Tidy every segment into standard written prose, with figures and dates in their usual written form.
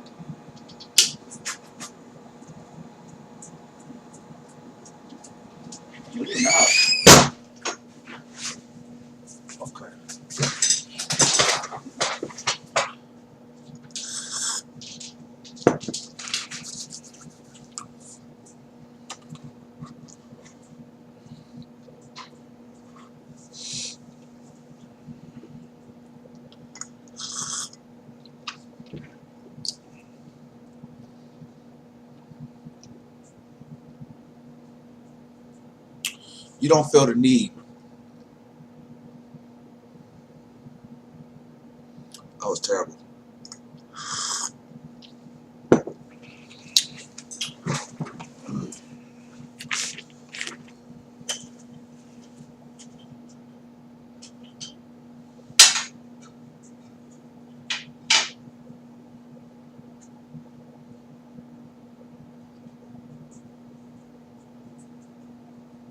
secure? Maybe not. Okay. You don't feel the need. That was terrible.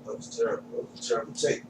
That was terrible. That was a terrible take.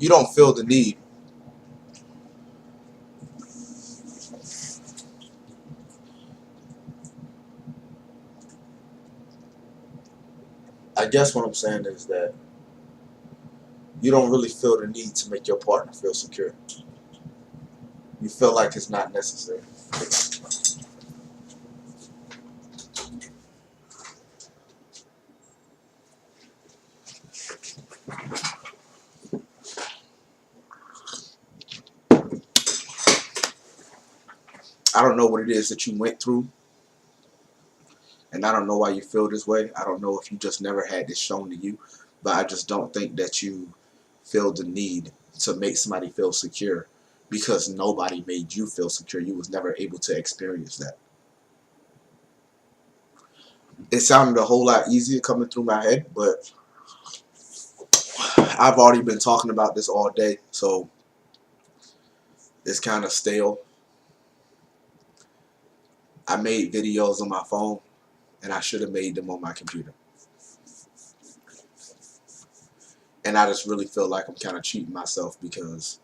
You don't feel the need. I guess what I'm saying is that you don't really feel the need to make your partner feel secure. You feel like it's not necessary. I don't know what it is that you went through, and I don't know why you feel this way. I don't know if you just never had this shown to you, but I just don't think that you feel the need to make somebody feel secure because nobody made you feel secure. You was never able to experience that. It sounded a whole lot easier coming through my head, but I've already been talking about this all day, so it's kind of stale. I made videos on my phone, and I should have made them on my computer. And I just really feel like I'm kind of cheating myself because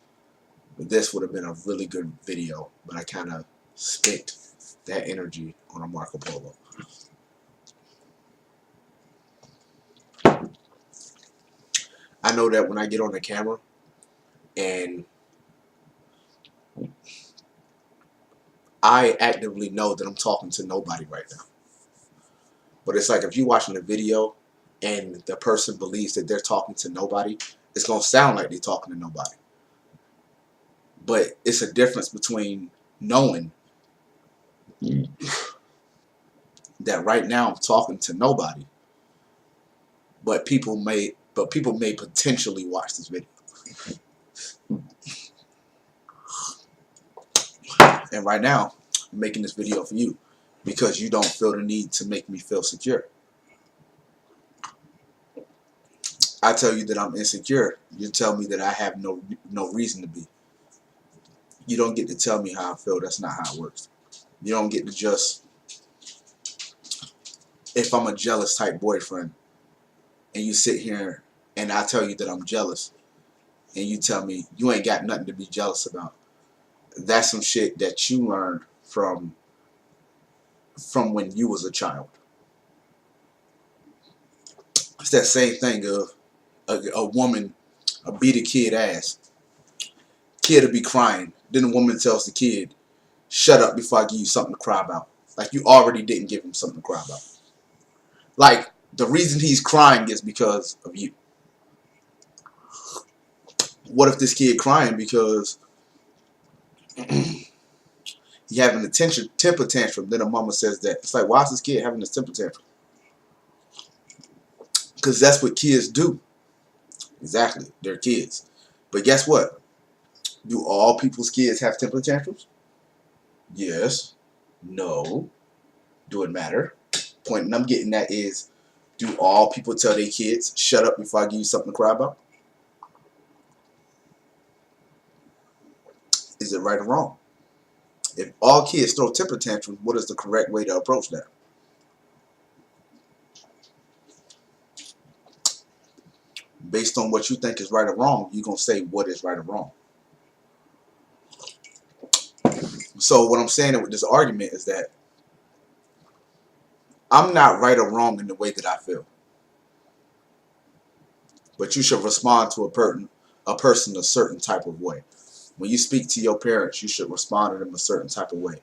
this would have been a really good video, but I kind of spent that energy on a Marco Polo. I know that when I get on the camera and I actively know that I'm talking to nobody right now. But it's like if you're watching a video and the person believes that they're talking to nobody, it's going to sound like they're talking to nobody. But it's a difference between knowing that right now I'm talking to nobody, but people may potentially watch this video. And right now, I'm making this video for you because you don't feel the need to make me feel secure. I tell you that I'm insecure. You tell me that I have no reason to be. You don't get to tell me how I feel. That's not how it works. You don't get to just if I'm a jealous type boyfriend and you sit here and I tell you that I'm jealous and you tell me you ain't got nothing to be jealous about, that's some shit that you learned from when you was a child. It's that same thing of a woman beat a kid ass. Kid will be crying. Then the woman tells the kid, shut up before I give you something to cry about. Like you already didn't give him something to cry about. Like the reason he's crying is because of you. What if this kid crying because he having a temper tantrum? Then a mama says that. It's like, why is this kid having a temper tantrum? Because that's what kids do. Exactly. They're kids. But guess what? Do all people's kids have temper tantrums? Yes. No. Do it matter? Point I'm getting at is, do all people tell their kids, shut up before I give you something to cry about? Is it right or wrong? If all kids throw temper tantrums, what is the correct way to approach that? Based on what you think is right or wrong, you're going to say what is right or wrong. So what I'm saying with this argument is that I'm not right or wrong in the way that I feel. But you should respond to a person a certain type of way. When you speak to your parents, you should respond to them a certain type of way.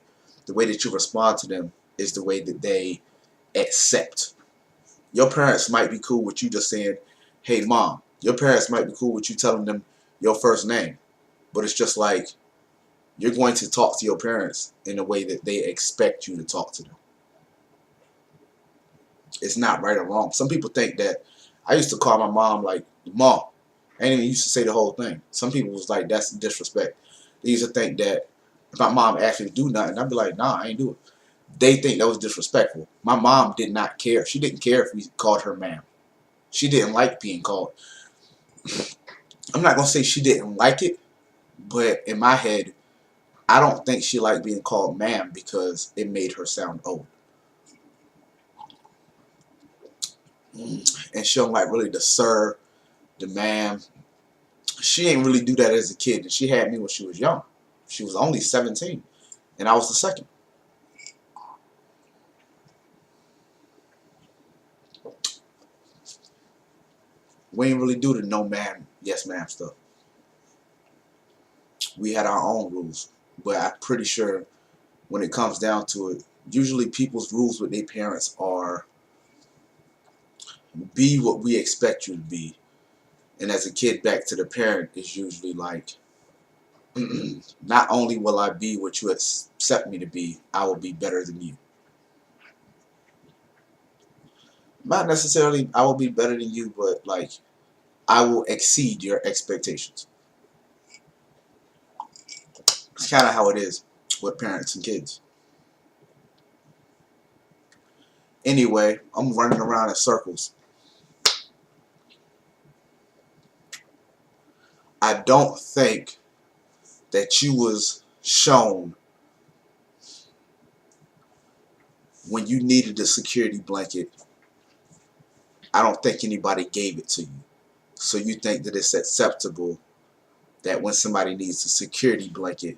The way that you respond to them is the way that they accept. Your parents might be cool with you just saying, hey mom. Your parents might be cool with you telling them your first name. But it's just like you're going to talk to your parents in a way that they expect you to talk to them. It's not right or wrong. Some people think that I used to call my mom like mom. I ain't even used to say the whole thing. Some people was like, that's disrespect. They used to think that if my mom asked me to do nothing, I'd be like, nah, I ain't do it. They think that was disrespectful. My mom did not care. She didn't care if we called her ma'am. She didn't like being called. I'm not going to say she didn't like it, but in my head, I don't think she liked being called ma'am because it made her sound old. And she don't like really the sir, the ma'am. She ain't really do that as a kid. And she had me when she was young. She was only 17. And I was the second. We ain't really do the no ma'am, yes ma'am stuff. We had our own rules. But I'm pretty sure when it comes down to it, usually people's rules with their parents are be what we expect you to be. And as a kid, back to the parent is usually like, not only will I be what you accept me to be, I will be better than you. Not necessarily I will be better than you, but like I will exceed your expectations. It's kind of how it is with parents and kids. Anyway, I'm running around in circles. I don't think that you was shown when you needed a security blanket. I don't think anybody gave it to you. So you think that it's acceptable that when somebody needs a security blanket,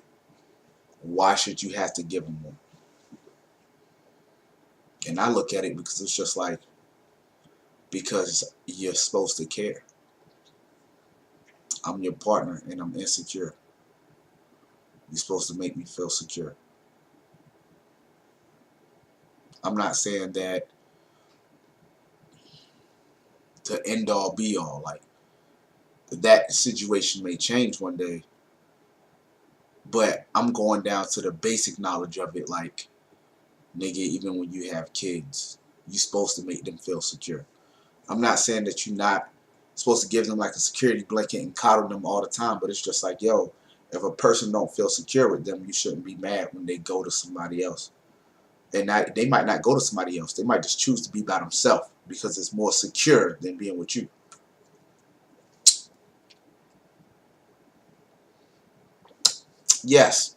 why should you have to give them one? And I look at it because it's just like, because you're supposed to care. I'm your partner and I'm insecure. You're supposed to make me feel secure. I'm not saying that to end all be all. Like, that situation may change one day, but I'm going down to the basic knowledge of it. Like, nigga, even when you have kids, you're supposed to make them feel secure. I'm not saying that you're not supposed to give them like a security blanket and coddle them all the time, but it's just like, yo, if a person don't feel secure with them, you shouldn't be mad when they go to somebody else. And they might not go to somebody else. They might just choose to be by themselves because it's more secure than being with you. Yes,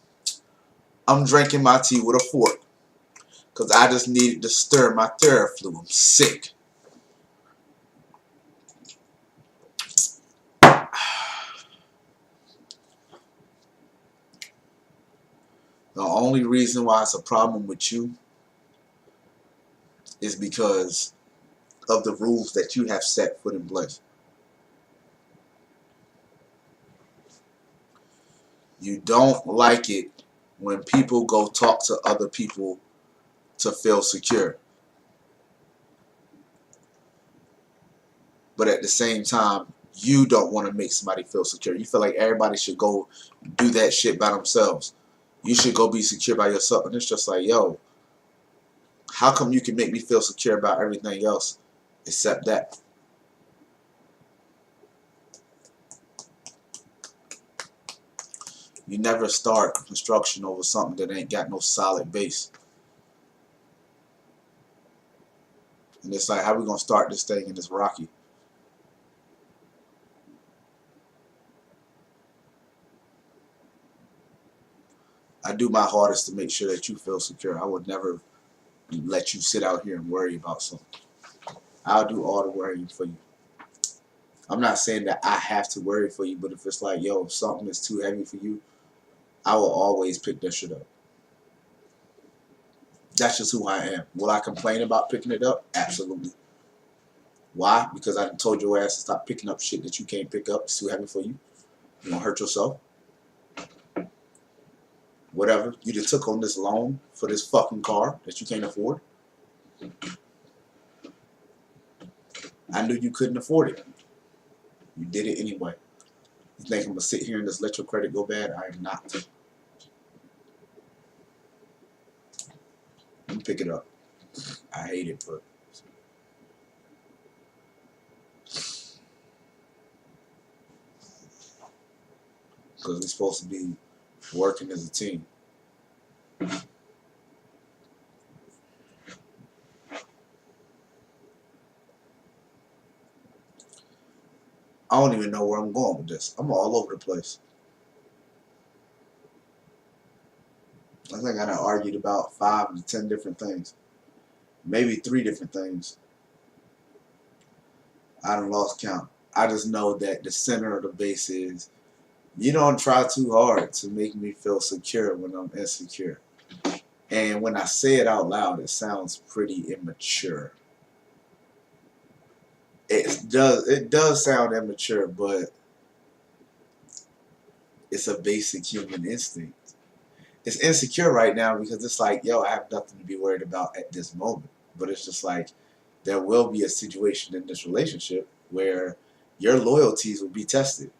I'm drinking my tea with a fork. Because I just needed to stir my Theraflu. I'm sick. The only reason why it's a problem with you is because of the rules that you have set foot in place. You don't like it when people go talk to other people to feel secure. But at the same time, you don't want to make somebody feel secure. You feel like everybody should go do that shit by themselves. You should go be secure by yourself. And it's just like, yo, how come you can make me feel secure about everything else except that? You never start construction over something that ain't got no solid base. And it's like, how we gonna start this thing and it's rocky? I do my hardest to make sure that you feel secure. I would never let you sit out here and worry about something. I'll do all the worrying for you. I'm not saying that I have to worry for you, but if it's like, yo, if something is too heavy for you, I will always pick that shit up. That's just who I am. Will I complain about picking it up? Absolutely. Why? Because I told your ass to stop picking up shit that you can't pick up. It's too heavy for you. You gonna hurt yourself. Whatever. You just took on this loan for this fucking car that you can't afford. I knew you couldn't afford it. You did it anyway. You think I'm gonna sit here and just let your credit go bad? I am not. Let me pick it up. I hate it, but because we're supposed to be working as a team. I don't even know where I'm going with this. I'm all over the place. I think I done argued about 5 to 10 different things. Maybe 3 different things. I done lost count. I just know that the center of the base is you don't try too hard to make me feel secure when I'm insecure. And when I say it out loud, it sounds pretty immature. It does sound immature, but it's a basic human instinct. It's insecure right now because it's like, yo, I have nothing to be worried about at this moment. But it's just like there will be a situation in this relationship where your loyalties will be tested.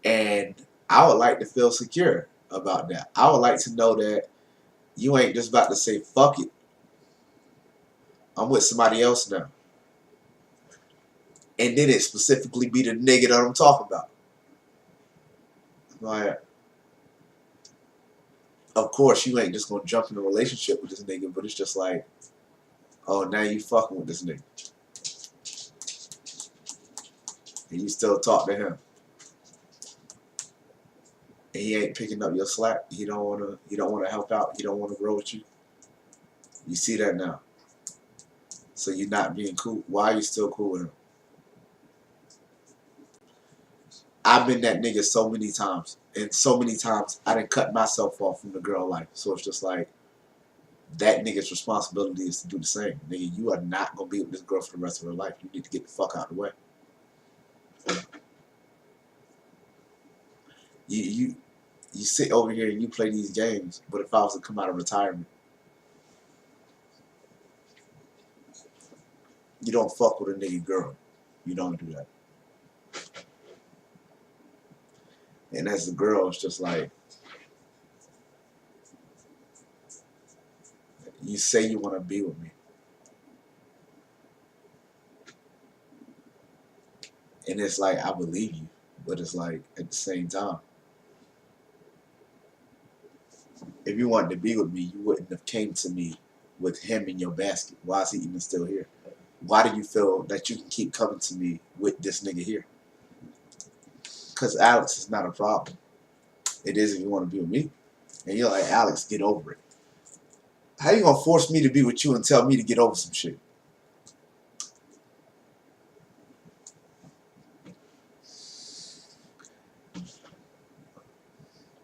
And I would like to feel secure about that. I would like to know that you ain't just about to say, fuck it. I'm with somebody else now. And then it specifically be the nigga that I'm talking about. Like, of course, you ain't just gonna jump in a relationship with this nigga, but it's just like, oh, now you fucking with this nigga. And you still talk to him. And he ain't picking up your slack. He don't wanna help out. He don't wanna grow with you. You see that now. So you're not being cool. Why are you still cool with him? I've been that nigga so many times. And so many times I done cut myself off from the girl life. So it's just like that nigga's responsibility is to do the same. Nigga, you are not gonna be with this girl for the rest of her life. You need to get the fuck out of the way. You sit over here and you play these games, but if I was to come out of retirement, you don't fuck with a nigga girl. You don't do that. And as a girl, it's just like, you say you want to be with me. And it's like, I believe you. But it's like, at the same time, if you wanted to be with me, you wouldn't have came to me with him in your basket. Why is he even still here? Why do you feel that you can keep coming to me with this nigga here? Because Alex is not a problem. It is if you want to be with me. And you're like, Alex, get over it. How you gonna force me to be with you and tell me to get over some shit?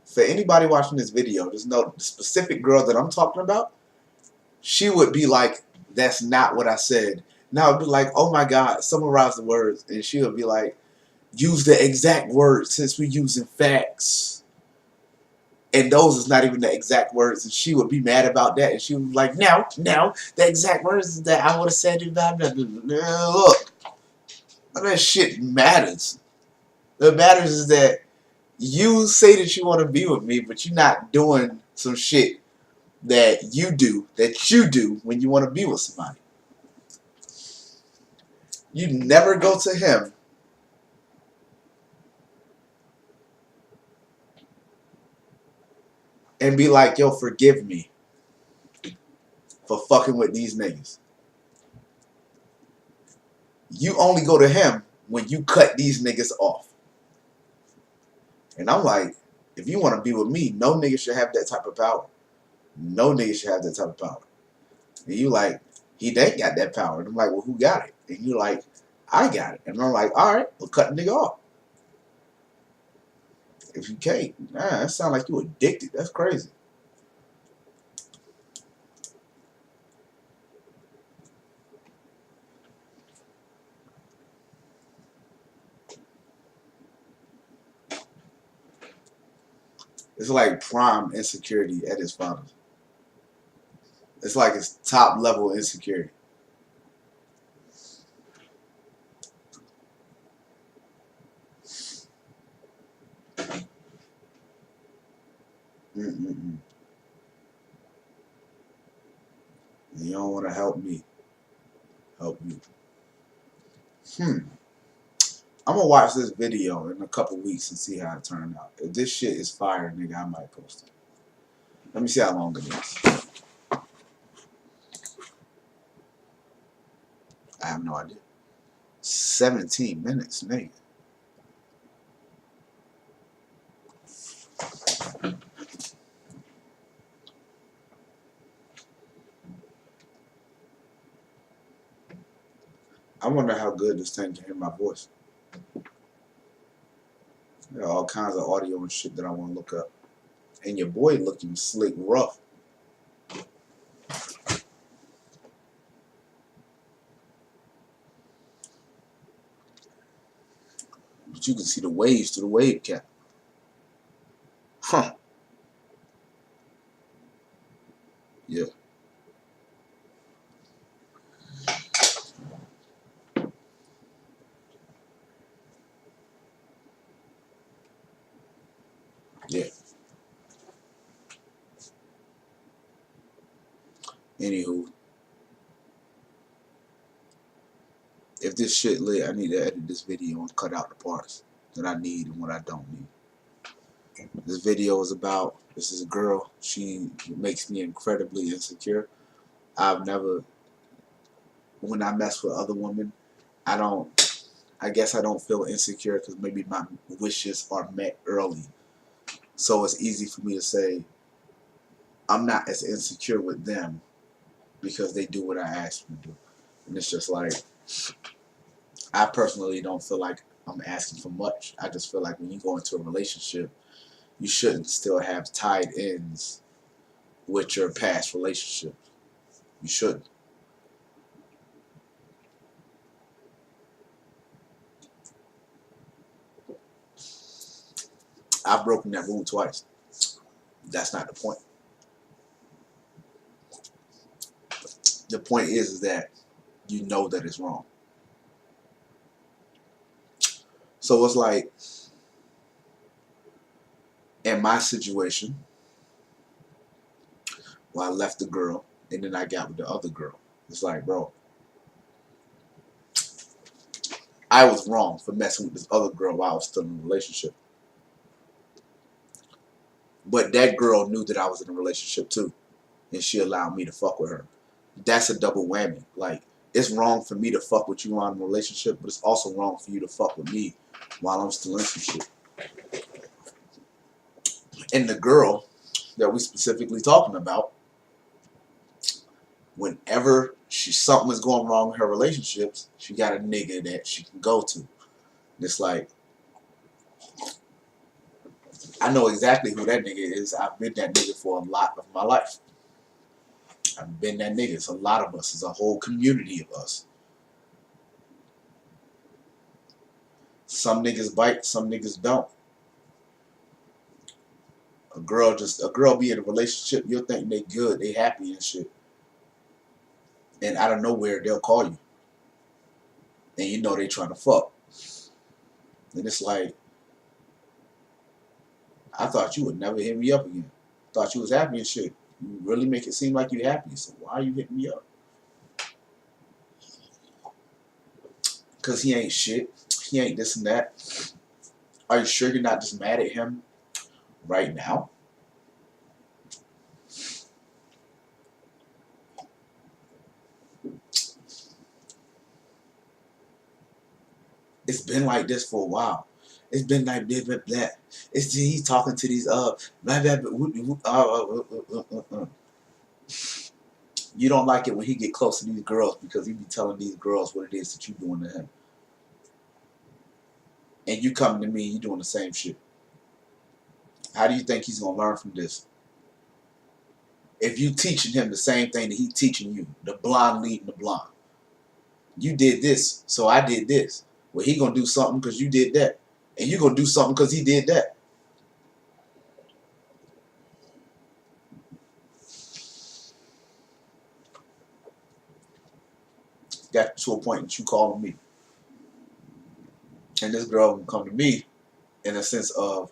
For anybody watching this video, just know the specific girl that I'm talking about, she would be like, that's not what I said. Now it'd be like, oh my God, summarize the words. And she would be like, use the exact words since we're using facts. And those is not even the exact words. And she would be mad about that. And she would be like, no, the exact words is that I would have said it. Blah, blah, blah, blah. Look, none of that shit matters. What matters is that you say that you want to be with me, but you're not doing some shit that you do when you want to be with somebody. You never go to him and be like, yo, forgive me for fucking with these niggas. You only go to him when you cut these niggas off. And I'm like, if you want to be with me, no nigga should have that type of power. No nigga should have that type of power. And you like, he ain't got that power. And I'm like, well, who got it? And you like, I got it. And I'm like, all right, well, cut the nigga off. If you can't, nah, that sounds like you addicted. That's crazy. It's like prime insecurity at its finest. It's like it's top level insecurity. Mm-mm-mm. And you don't want to help me. Help you. I'm gonna watch this video in a couple weeks and see how it turned out. If this shit is fire, nigga, I might post it. Let me see how long it is. I have no idea. 17 minutes, nigga. I wonder how good this thing can hear my voice. There are all kinds of audio and shit that I want to look up. And your boy looking slick rough. But you can see the waves through the wave cap. Huh. Yeah. Yeah. Anywho. If this shit lit, I need to edit this video and cut out the parts that I need and what I don't need. This video is about, this is a girl, she makes me incredibly insecure. I've never, when I mess with other women, I guess I don't feel insecure because maybe my wishes are met early. So it's easy for me to say, I'm not as insecure with them because they do what I ask them to do. And it's just like, I personally don't feel like I'm asking for much. I just feel like when you go into a relationship, you shouldn't still have tied ends with your past relationship. You shouldn't. I've broken that rule twice. That's not the point. The point is that you know that it's wrong. So it's like, in my situation, well, I left the girl and then I got with the other girl. It's like, bro, I was wrong for messing with this other girl while I was still in a relationship. But that girl knew that I was in a relationship too, and she allowed me to fuck with her. That's a double whammy. Like, it's wrong for me to fuck with you while I'm in a relationship, but it's also wrong for you to fuck with me while I'm still in some shit. And the girl that we specifically talking about, Whenever something is going wrong in her relationships, she got a nigga that she can go to. It's like, I know exactly who that nigga is. I've been that nigga for a lot of my life. I've been that nigga. It's a lot of us. It's a whole community of us. Some niggas bite, some niggas don't. A girl be in a relationship, you'll think they good, they happy and shit. And out of nowhere, they'll call you. And you know they trying to fuck. And it's like, I thought you would never hit me up again. Thought you was happy and shit. You really make it seem like you happy. So why are you hitting me up? Because he ain't shit. He ain't this and that. Are you sure you're not just mad at him right now? It's been like this for a while. It's been like blah blah blah. It's he's talking to these blah blah blah. You don't like it when he get close to these girls because he be telling these girls what it is that you doing to him. And you coming to me, you doing the same shit. How do you think he's gonna learn from this? If you teaching him the same thing that he teaching you, the blind leading the blind. You did this, so I did this. Well, he gonna do something because you did that. And you gonna do something because he did that. Got to a point that you calling me. And this girl can come to me in a sense of,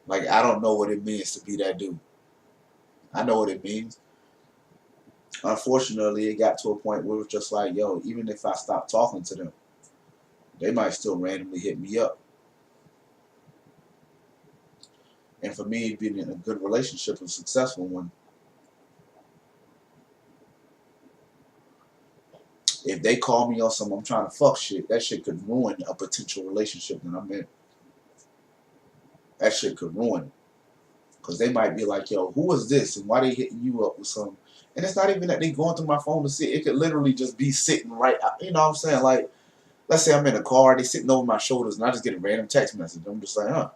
like, I don't know what it means to be that dude. I know what it means. Unfortunately, it got to a point where it was just like, yo, even if I stop talking to them, they might still randomly hit me up. And for me, being in a good relationship, a successful one, if they call me on some I'm trying to fuck shit, that shit could ruin a potential relationship that I'm in. That shit could ruin it. Because they might be like, yo, who is this? And why they hitting you up with something? And it's not even that they going through my phone to see. It could literally just be sitting right, you know what I'm saying? Like, let's say I'm in a car, they sitting over my shoulders, and I just get a random text message. I'm just like, huh.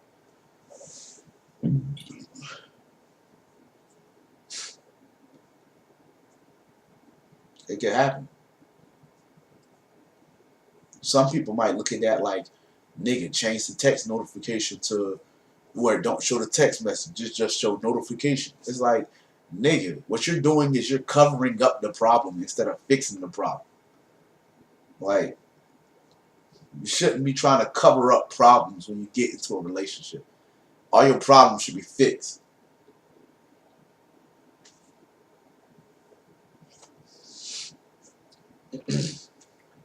It could happen. Some people might look at that like, nigga, change the text notification to where it don't show the text message, just show notification. It's like, nigga, what you're doing is you're covering up the problem instead of fixing the problem. Like, you shouldn't be trying to cover up problems when you get into a relationship. All your problems should be fixed.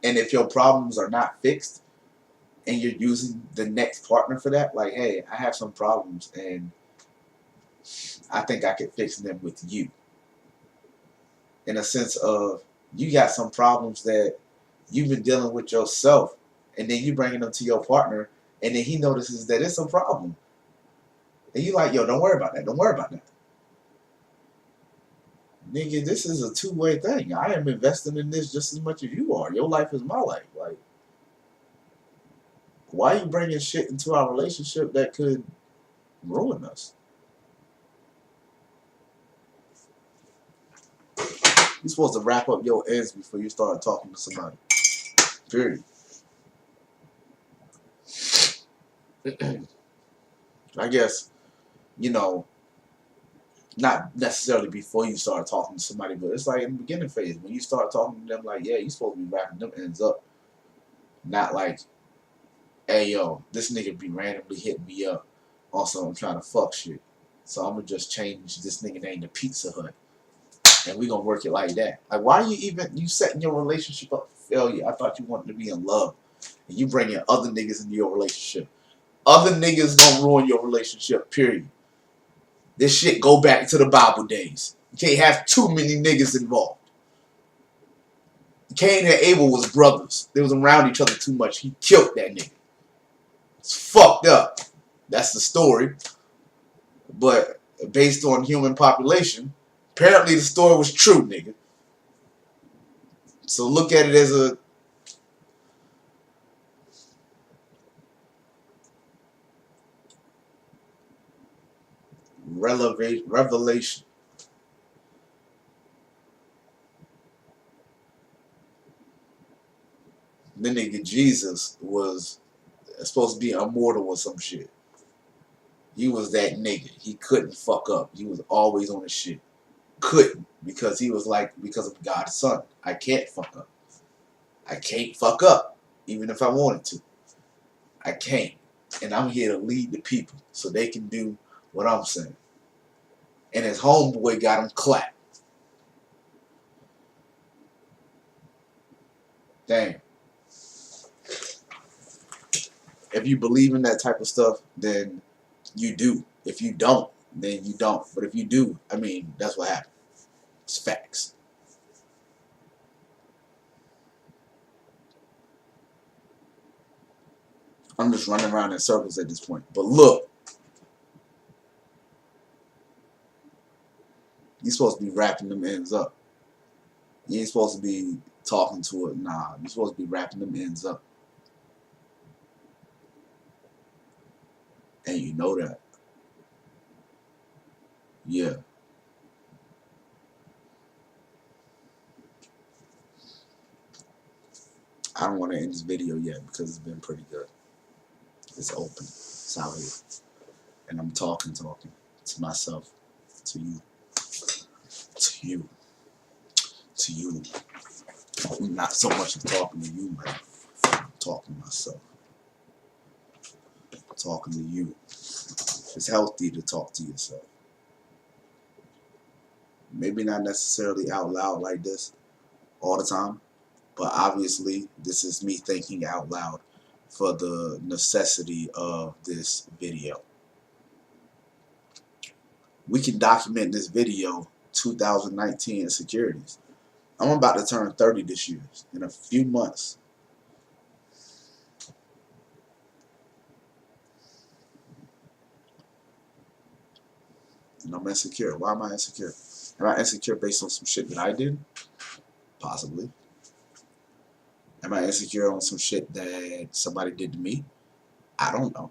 And if your problems are not fixed and you're using the next partner for that, like, hey, I have some problems and I think I could fix them with you. In a sense of, you got some problems that you've been dealing with yourself, and then you bringing them to your partner, and then he notices that it's a problem. And you like, yo, don't worry about that. Don't worry about that. Nigga, this is a two-way thing. I am investing in this just as much as you are. Your life is my life. Like, why are you bringing shit into our relationship that could ruin us? You're supposed to wrap up your ends before you start talking to somebody. Period. I guess, you know, not necessarily before you start talking to somebody, but it's like in the beginning phase. When you start talking to them, like, yeah, you're supposed to be wrapping them ends up. Not like, hey, yo, this nigga be randomly hitting me up. Also, I'm trying to fuck shit. So I'm going to just change this nigga name to Pizza Hut. And we going to work it like that. Like, why are you setting your relationship up for failure? I thought you wanted to be in love. And you bring in other niggas into your relationship. Other niggas going to ruin your relationship, period. This shit go back to the Bible days. You can't have too many niggas involved. Cain and Abel was brothers. They was around each other too much. He killed that nigga. It's fucked up. That's the story. But based on human population, apparently the story was true, nigga. So look at it as a revelation. The nigga Jesus was supposed to be immortal or some shit. He was that nigga. He couldn't fuck up. He was always on his shit. Couldn't, because he was like, because of God's son. I can't fuck up. I can't fuck up, even if I wanted to. I can't. And I'm here to lead the people so they can do what I'm saying. And his homeboy got him clapped. Damn. If you believe in that type of stuff, then you do. If you don't, then you don't. But if you do, I mean, that's what happened. It's facts. I'm just running around in circles at this point. But look, you're supposed to be wrapping them ends up. You ain't supposed to be talking to it. Nah, you're supposed to be wrapping them ends up. And you know that. Yeah. I don't want to end this video yet because it's been pretty good. It's open. It's out here. And I'm talking to myself, to you, to you, to you. Not so much of talking to you, man. I'm talking to myself. I'm talking to you. It's healthy to talk to yourself. Maybe not necessarily out loud like this all the time, but obviously this is me thinking out loud for the necessity of this video. We can document this video 2019 Insecurities. I'm about to turn 30 this year in a few months. And I'm insecure. Why am I insecure? Am I insecure based on some shit that I did? Possibly. Am I insecure on some shit that somebody did to me? I don't know.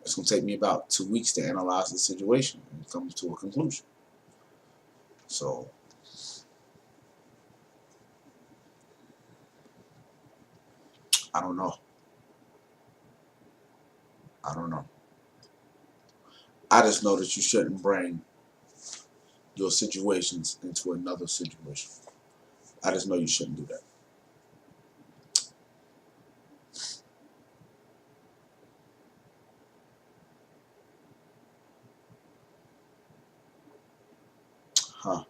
It's going to take me about 2 weeks to analyze the situation and come to a conclusion. So, I don't know. I don't know. I just know that you shouldn't bring your situations into another situation. I just know you shouldn't do that. Huh.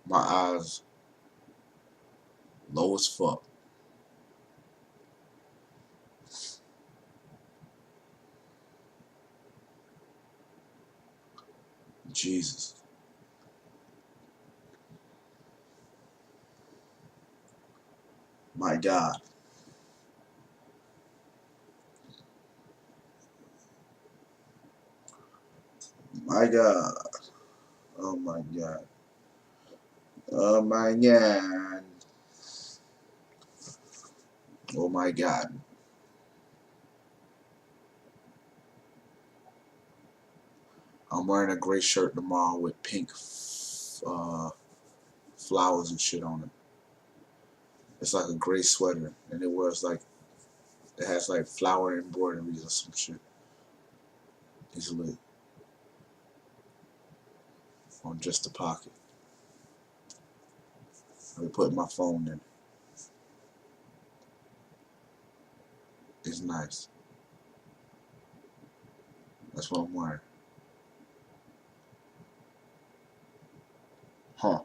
My eyes low as fuck. Jesus. My God. My God. Oh my God. Oh my God. Oh my God. I'm wearing a gray shirt tomorrow with pink flowers and shit on it. It's like a gray sweater, and it wears like, it has like flower embroideries or some shit. It's lit. On just the pocket. Let me put my phone in. It's nice. That's what I'm wearing. Huh.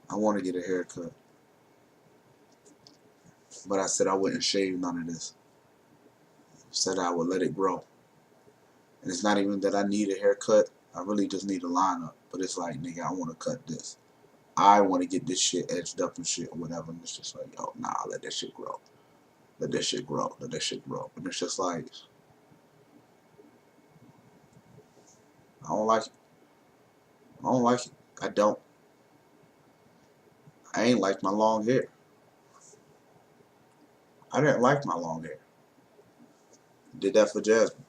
I want to get a haircut. But I said I wouldn't shave none of this. I said I would let it grow. And it's not even that I need a haircut. I really just need a lineup. But it's like, nigga, I want to cut this. I want to get this shit edged up and shit or whatever. And it's just like, yo, nah, I'll let that shit grow. Let this shit grow. Let this shit grow. And it's just like, I don't like it. I don't like it. I don't. I ain't like my long hair. I didn't like my long hair. Did that for Jasmine.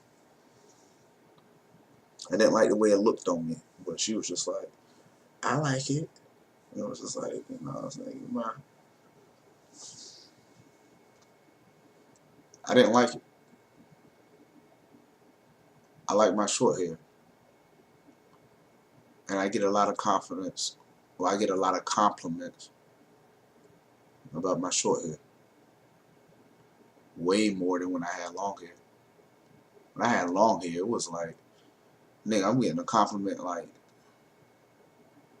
I didn't like the way it looked on me. But she was just like, I like it. And it was just like, I was like, man. I didn't like it. I like my short hair. And I get a lot of confidence. Well, I get a lot of compliments about my short hair. Way more than when I had long hair. When I had long hair, it was like, nigga, I'm getting a compliment like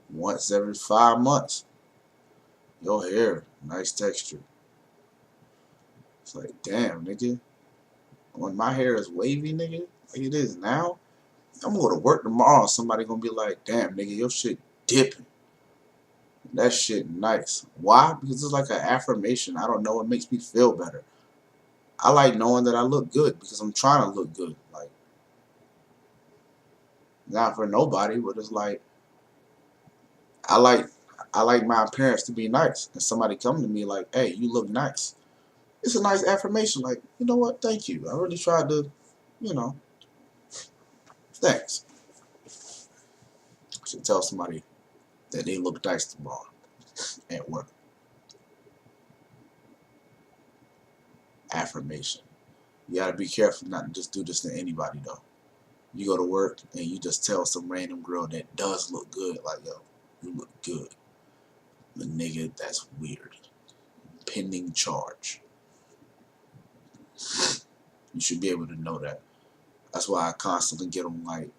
once every 5 months. Your hair, nice texture. It's like, damn, nigga. When my hair is wavy, nigga, like it is now, I'm gonna go to work tomorrow. Somebody gonna be like, damn, nigga, your shit dipping. That shit nice. Why? Because it's like an affirmation. I don't know. It makes me feel better. I like knowing that I look good because I'm trying to look good. Like, not for nobody, but it's like, I like my appearance to be nice. And somebody come to me like, hey, you look nice. It's a nice affirmation. Like, you know what? Thank you. I really tried to, you know, thanks. I should tell somebody that they look nice tomorrow at work. Affirmation. You gotta be careful not to just do this to anybody though. You go to work and you just tell some random girl that does look good, like, yo, you look good. The nigga, that's weird. Pending charge. You should be able to know that. That's why I constantly get on, like,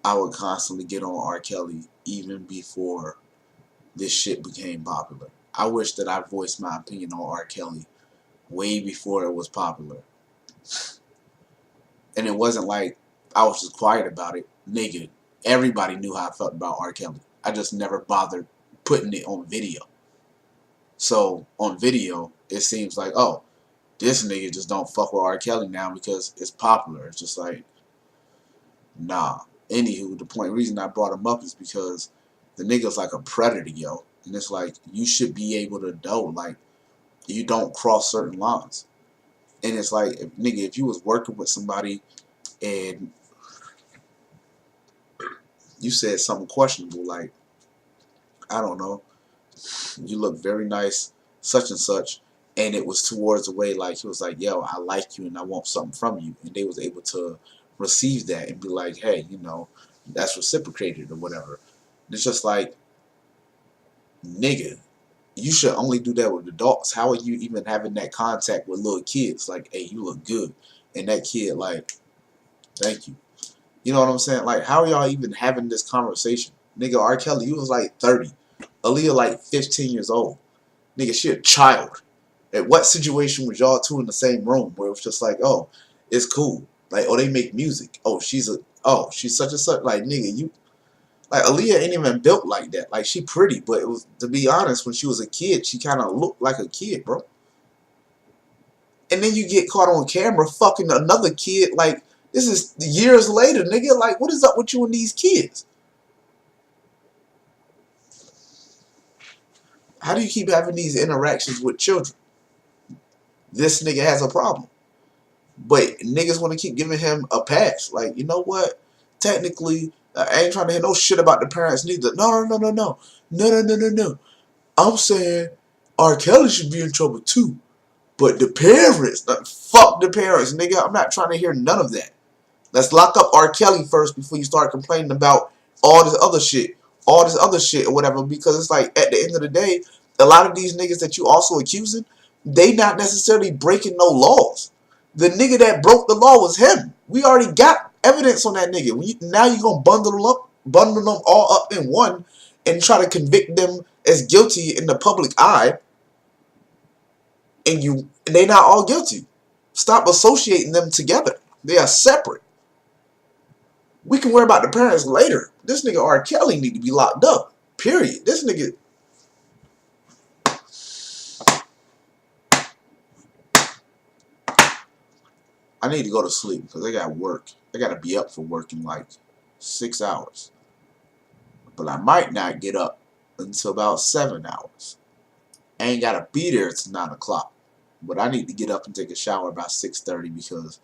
I would constantly get on R. Kelly even before this shit became popular. I wish that I voiced my opinion on R. Kelly way before it was popular. And it wasn't like I was just quiet about it. Nigga, everybody knew how I felt about R. Kelly. I just never bothered putting it on video. So on video, it seems like, oh, this nigga just don't fuck with R. Kelly now because it's popular. It's just like, nah. Anywho, the reason I brought him up is because the nigga's like a predator, yo. And it's like, you should be able to know, like, you don't cross certain lines. And it's like, nigga, if you was working with somebody and you said something questionable, like, I don't know, you look very nice, such and such, and it was towards the way, like, he was like, yo, I like you and I want something from you. And they was able to receive that and be like, hey, you know, that's reciprocated or whatever. And it's just like, nigga, you should only do that with adults. How are you even having that contact with little kids? Like, hey, you look good. And that kid, like, thank you. You know what I'm saying? Like, how are y'all even having this conversation? Nigga, R. Kelly, you was like 30. Aaliyah like 15 years old. Nigga, she a child. At what situation was y'all two in the same room where it was just like, oh, it's cool. Like, oh, they make music. Oh, she's such and such. Like, nigga, you, like, Aaliyah ain't even built like that. Like, she pretty, but it was, to be honest, when she was a kid, she kind of looked like a kid, bro. And then you get caught on camera fucking another kid. Like, this is years later, nigga. Like, what is up with you and these kids? How do you keep having these interactions with children? This nigga has a problem. But niggas want to keep giving him a pass. Like, you know what? Technically, I ain't trying to hear no shit about the parents neither. No, no, no, no, no. No, no, no, no, no. I'm saying R. Kelly should be in trouble too. But the parents, fuck the parents, nigga. I'm not trying to hear none of that. Let's lock up R. Kelly first before you start complaining about all this other shit. All this other shit or whatever. Because it's like, at the end of the day, a lot of these niggas that you also accusing, they not necessarily breaking no laws. The nigga that broke the law was him. We already got evidence on that nigga. Now you're going to bundle them all up in one and try to convict them as guilty in the public eye. And they not all guilty. Stop associating them together. They are separate. We can worry about the parents later. This nigga R. Kelly need to be locked up. Period. This nigga. I need to go to sleep because I got work. I got to be up for work in like 6 hours. But I might not get up until about 7 hours. I ain't got to be there till 9 o'clock. But I need to get up and take a shower about 6:30 because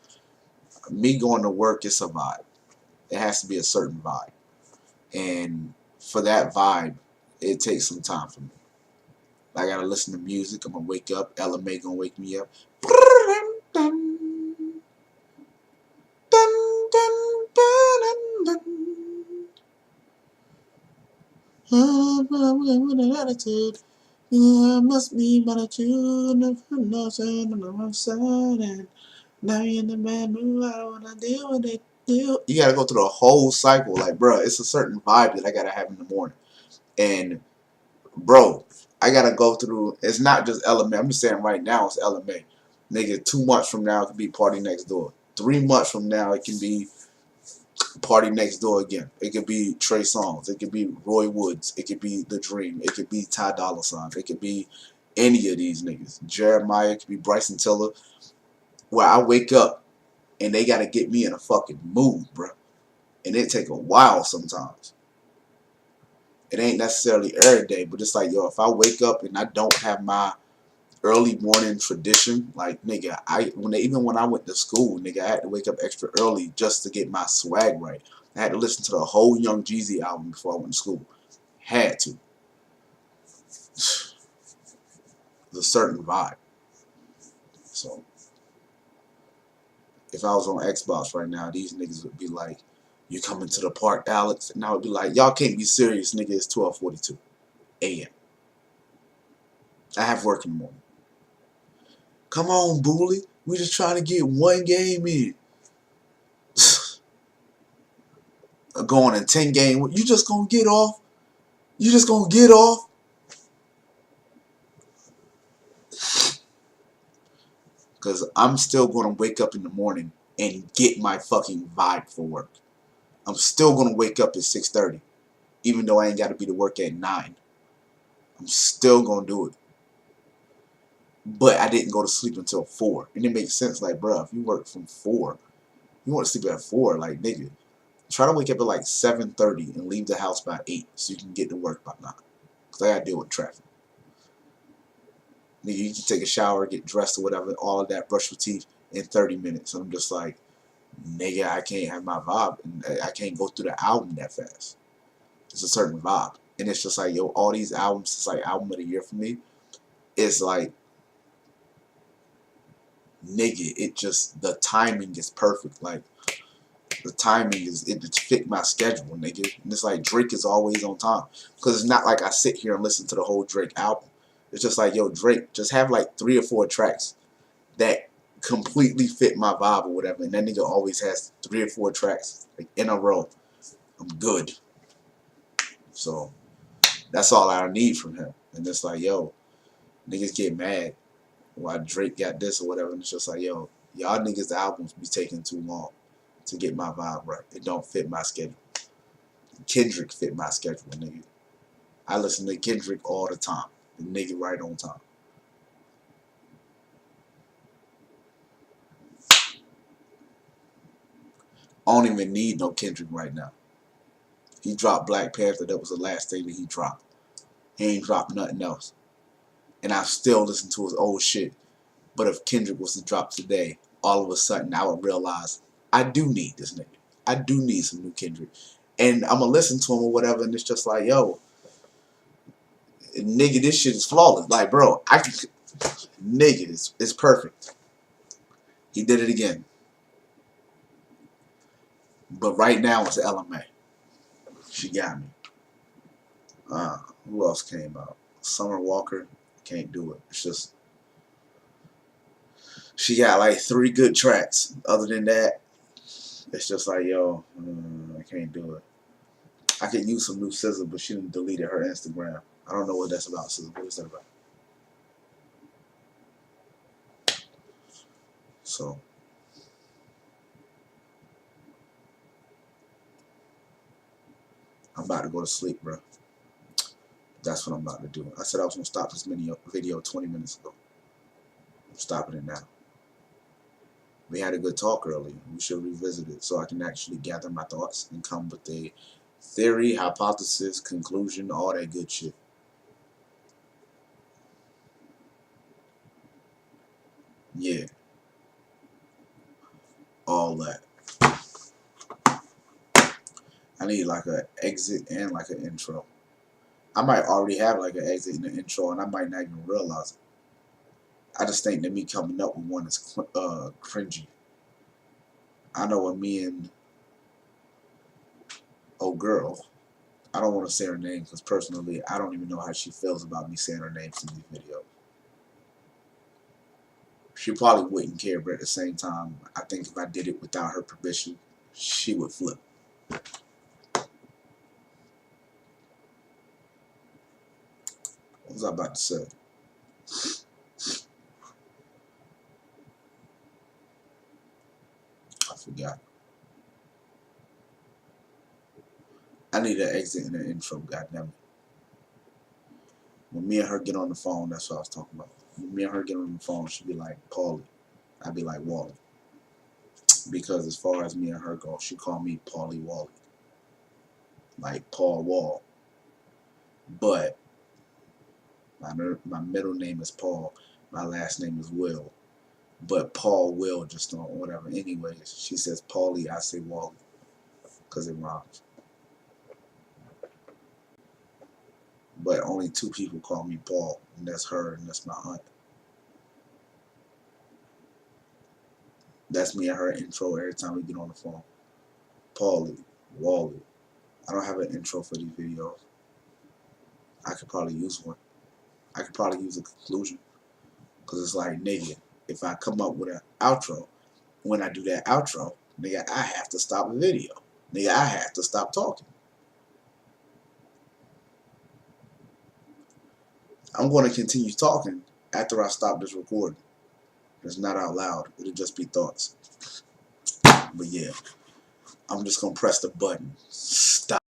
me going to work is a vibe. It has to be a certain vibe. And for that vibe, it takes some time for me. I gotta listen to music. I'm gonna wake up. LMA gonna wake me up. With an attitude. I must be but a tune of nothing on my side. And now you're in the bad mood. I don't wanna deal with it. You gotta go through the whole cycle. Like, bro, it's a certain vibe that I gotta have in the morning. And bro, I gotta go through. It's not just LMA. I'm just saying right now it's LMA. Nigga, 2 months from now it could be Party Next Door. 3 months from now it can be Party Next Door again. It could be Trey Songz. It could be Roy Woods. It could be The Dream. It could be Ty Dolla $ign. It could be any of these niggas. Jeremiah. It could be Bryson Tiller. Where I wake up and they gotta get me in a fucking mood, bro. And it take a while sometimes. It ain't necessarily every day, but it's like, yo, if I wake up and I don't have my early morning tradition, like, nigga, even when I went to school, nigga, I had to wake up extra early just to get my swag right. I had to listen to the whole Young Jeezy album before I went to school. Had to. It's a certain vibe. So, if I was on Xbox right now, these niggas would be like, you coming to the park, Alex? And I would be like, y'all can't be serious, nigga, it's 12:42 a.m. I have work in the morning. Come on, Bully. We just trying to get one game in. Going in 10 game. You just gonna get off? You just gonna get off? Because I'm still gonna wake up in the morning and get my fucking vibe for work. I'm still gonna wake up at 6:30, even though I ain't gotta be to work at 9. I'm still gonna do it. But I didn't go to sleep until 4. And it makes sense, like, bro, if you work from 4, you want to sleep at 4, like, nigga, try to wake up at like 7:30 and leave the house by 8 so you can get to work by 9. Because I gotta deal with traffic. Nigga, you can take a shower, get dressed or whatever, all of that, brush your teeth in 30 minutes. And I'm just like, nigga, I can't have my vibe. And I can't go through the album that fast. It's a certain vibe. And it's just like, yo, all these albums, it's like album of the year for me. It's like, nigga, it just, the timing is perfect. Like, the timing is, it fit my schedule, nigga. And it's like Drake is always on time. Because it's not like I sit here and listen to the whole Drake album. It's just like, yo, Drake, just have like 3 or 4 tracks that completely fit my vibe or whatever. And that nigga always has 3 or 4 tracks like in a row. I'm good. So that's all I need from him. And it's like, yo, niggas get mad why Drake got this or whatever. And it's just like, yo, y'all niggas' albums be taking too long to get my vibe right. It don't fit my schedule. Kendrick fit my schedule, nigga. I listen to Kendrick all the time. The nigga right on time. I don't even need no Kendrick right now. He dropped Black Panther. That was the last thing that he dropped. He ain't dropped nothing else. And I still listen to his old shit. But if Kendrick was to drop today, all of a sudden I would realize I do need this nigga. I do need some new Kendrick. And I'm going to listen to him or whatever, and it's just like, yo, nigga, this shit is flawless. Like, bro, nigga, it's perfect. He did it again. But right now it's LMA. She got me. Who else came out? Summer Walker. Can't do it. It's just, she got like 3 good tracks. Other than that, it's just like, yo, I can't do it. I could use some new SZA, but she done deleted her Instagram. I don't know what that's about, SZA. What is that about? So, I'm about to go to sleep, bro. That's what I'm about to do. I said I was going to stop this video 20 minutes ago. I'm stopping it now. We had a good talk earlier. We should revisit it so I can actually gather my thoughts and come with a theory, hypothesis, conclusion, all that good shit. Yeah, all that. I need like an exit and like an intro. I might already have like an exit and an intro, and I might not even realize it. I just think that me coming up with one is cringy. I know when me and old girl, I don't want to say her name because personally, I don't even know how she feels about me saying her name in these videos. She probably wouldn't care, but at the same time, I think if I did it without her permission, she would flip. What was I about to say? I forgot. I need an exit and an intro, goddammit. When me and her get on the phone, that's what I was talking about. When me and her get on the phone, she'd be like, Paulie. I'd be like, Wally. Because as far as me and her go, she called me Paulie Wally. Like Paul Wall. But my middle name is Paul. My last name is Will. But Paul Will just don't whatever. Anyways, she says Paulie, I say Wally. Because it rhymes. But only two people call me Paul. And that's her and that's my aunt. That's me and her intro every time we get on the phone. Paulie, Wally. I don't have an intro for these videos. I could probably use one. I could probably use a conclusion. Because it's like, nigga, if I come up with an outro, when I do that outro, nigga, I have to stop the video. Nigga, I have to stop talking. I'm going to continue talking after I stop this recording. It's not out loud. It'll just be thoughts. But yeah, I'm just going to press the button. Stop.